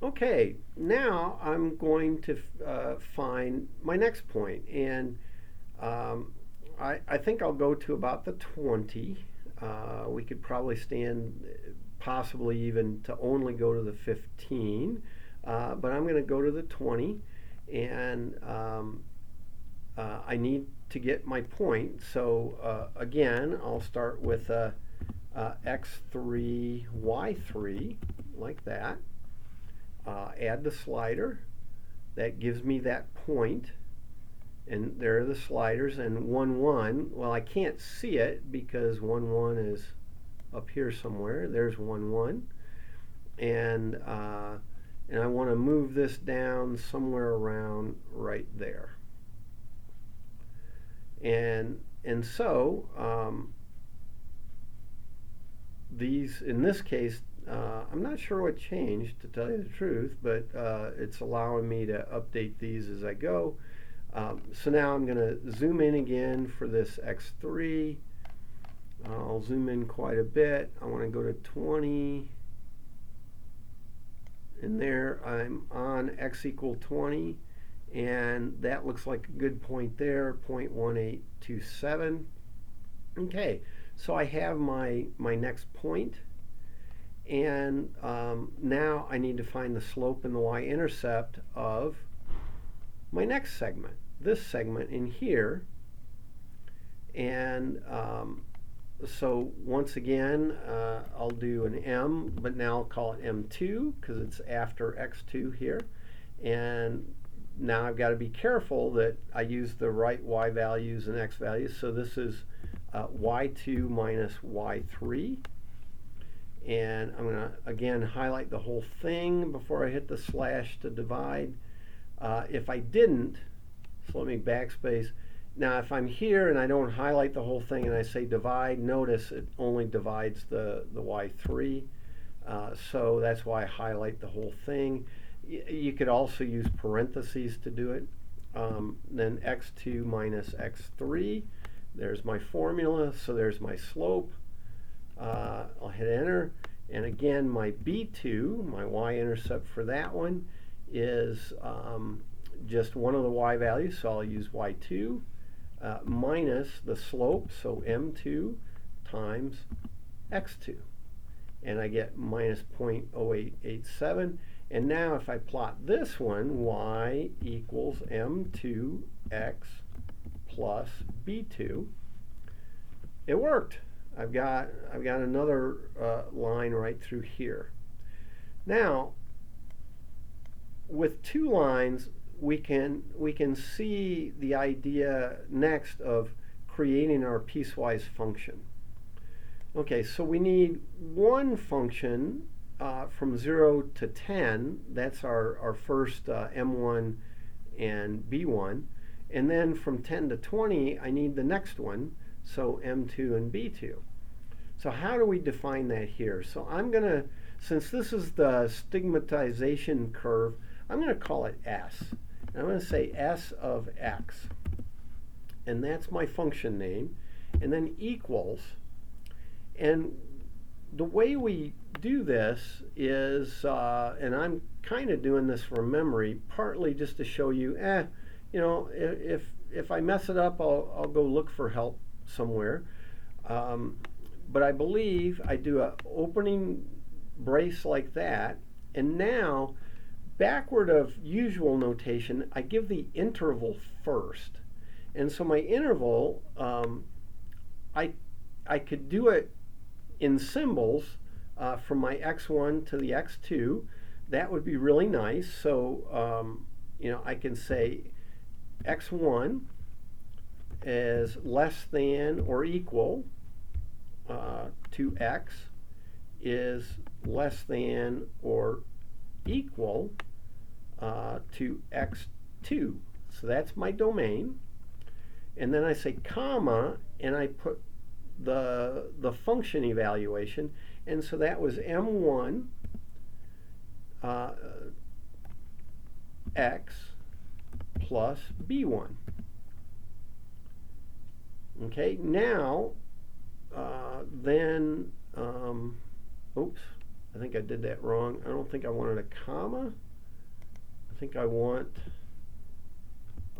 Okay, now I'm going to find my next point, and um, I think I'll go to about the 20. We could probably stand, possibly even to only go to the 15, but I'm going to go to the 20, and I need to get my point. So again, I'll start with x3, y3, like that. Add the slider. That gives me that point. And there are the sliders. And 1, 1, well, I can't see it because 1, 1 is up here somewhere. There's 1, 1. And I want to move this down somewhere around right there. And so these, in this case, I'm not sure what changed, to tell you the truth, but it's allowing me to update these as I go. So now I'm going to zoom in again for this x3. I'll zoom in quite a bit. I want to go to 20. And there I'm on x equal 20. And that looks like a good point there, 0.1827. Okay, so I have my next point. And now I need to find the slope and the y-intercept of my next segment, this segment in here. And so once again, I'll do an m, but now I'll call it m2 because it's after x2 here. And now I've got to be careful that I use the right y values and x values. So this is y2 minus y3. And I'm going to, again, highlight the whole thing before I hit the slash to divide. If I didn't, so let me backspace. Now, if I'm here and I don't highlight the whole thing and I say divide, notice it only divides the y3. So that's why I highlight the whole thing. You could also use parentheses to do it. Then x2 minus x3. There's my formula, so there's my slope. I'll hit enter, and again my b2, my y-intercept for that one, is just one of the y values, so I'll use y2 minus the slope, so m2 times x2, and I get minus 0.0887. And now if I plot this one, y equals m2x plus b2, it worked. I've got another line right through here. Now, with two lines, we can see the idea next of creating our piecewise function. Okay, so we need one function from 0 to 10. That's our first m1 and b1. And then from 10 to 20, I need the next one, so m2 and b2. So how do we define that here? So I'm going to, since this is the stigmatization curve, I'm going to call it s. And I'm going to say s of x. And that's my function name. And then equals. And the way we do this is, and I'm kind of doing this from memory, partly just to show you, you know, if I mess it up, I'll go look for help somewhere. But I believe I do an opening brace like that, and now backward of usual notation, I give the interval first. And so my interval, I could do it in symbols from my x1 to the x2. That would be really nice. So you know, I can say x1 is less than or equal to x is less than or equal to x2. So that's my domain. And then I say comma, and I put the function evaluation. And so that was m1 x plus b1. Okay, now then, oops, I think I did that wrong. I don't think I wanted a comma. I think I want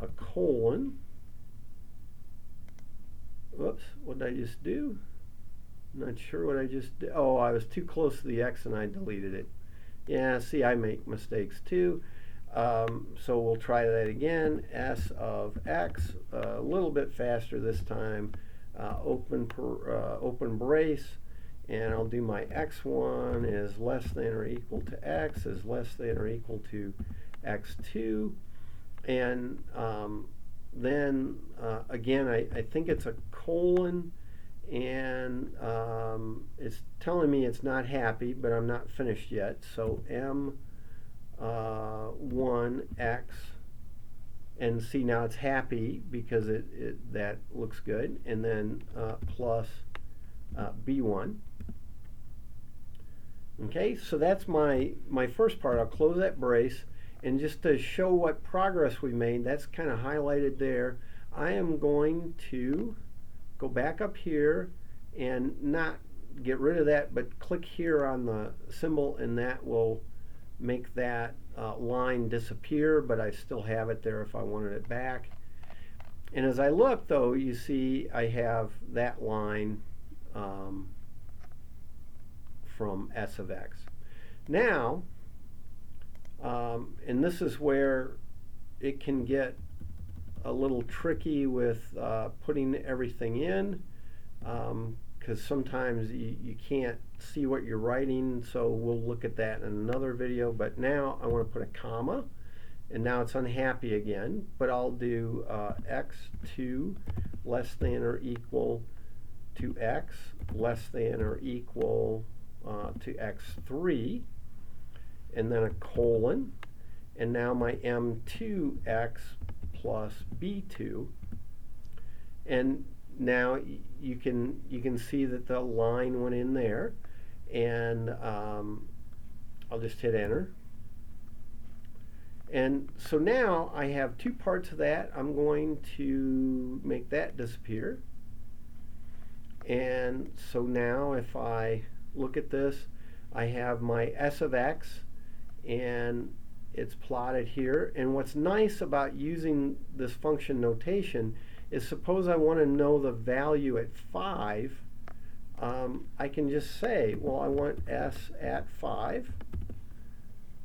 a colon. Whoops, what did I just do? I'm not sure what I just did. Oh, I was too close to the X and I deleted it. Yeah, see, I make mistakes too. So we'll try that again. S of X, a little bit faster this time. Open brace, and I'll do my X1 is less than or equal to X is less than or equal to X2. And then again, I think it's a colon, and it's telling me it's not happy, but I'm not finished yet. So M1X, and see, now it's happy because that looks good, and then plus B1. Okay, so that's my first part. I'll close that brace, and just to show what progress we made, that's kind of highlighted there. I am going to go back up here and not get rid of that, but click here on the symbol, and that will make that line disappear, but I still have it there if I wanted it back. And as I look, though, you see I have that line from S of X. Now, and this is where it can get a little tricky with putting everything in, because sometimes you can't see what you're writing, so we'll look at that in another video. But now I want to put a comma, and now it's unhappy again, but I'll do X2 less than or equal to X less than or equal to X3, and then a colon, and now my M2X plus B2, and now you can see that the line went in there, and I'll just hit enter. And so now I have two parts of that. I'm going to make that disappear. And so now if I look at this, I have my S of X, and it's plotted here. And what's nice about using this function notation is, suppose I want to know the value at 5, I can just say, well, I want S at 5,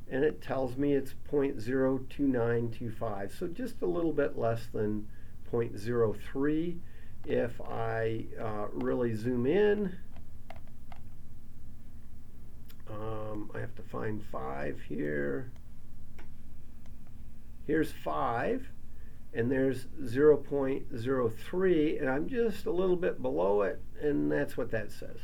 and it tells me it's 0.02925, so just a little bit less than 0.03. If I really zoom in, I have to find 5 here. Here's 5, and there's 0.03, and I'm just a little bit below it, and that's what that says.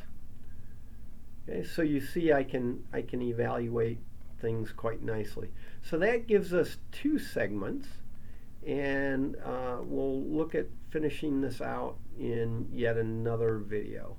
Okay, so you see I can evaluate things quite nicely. So that gives us 2 segments, and we'll look at finishing this out in yet another video.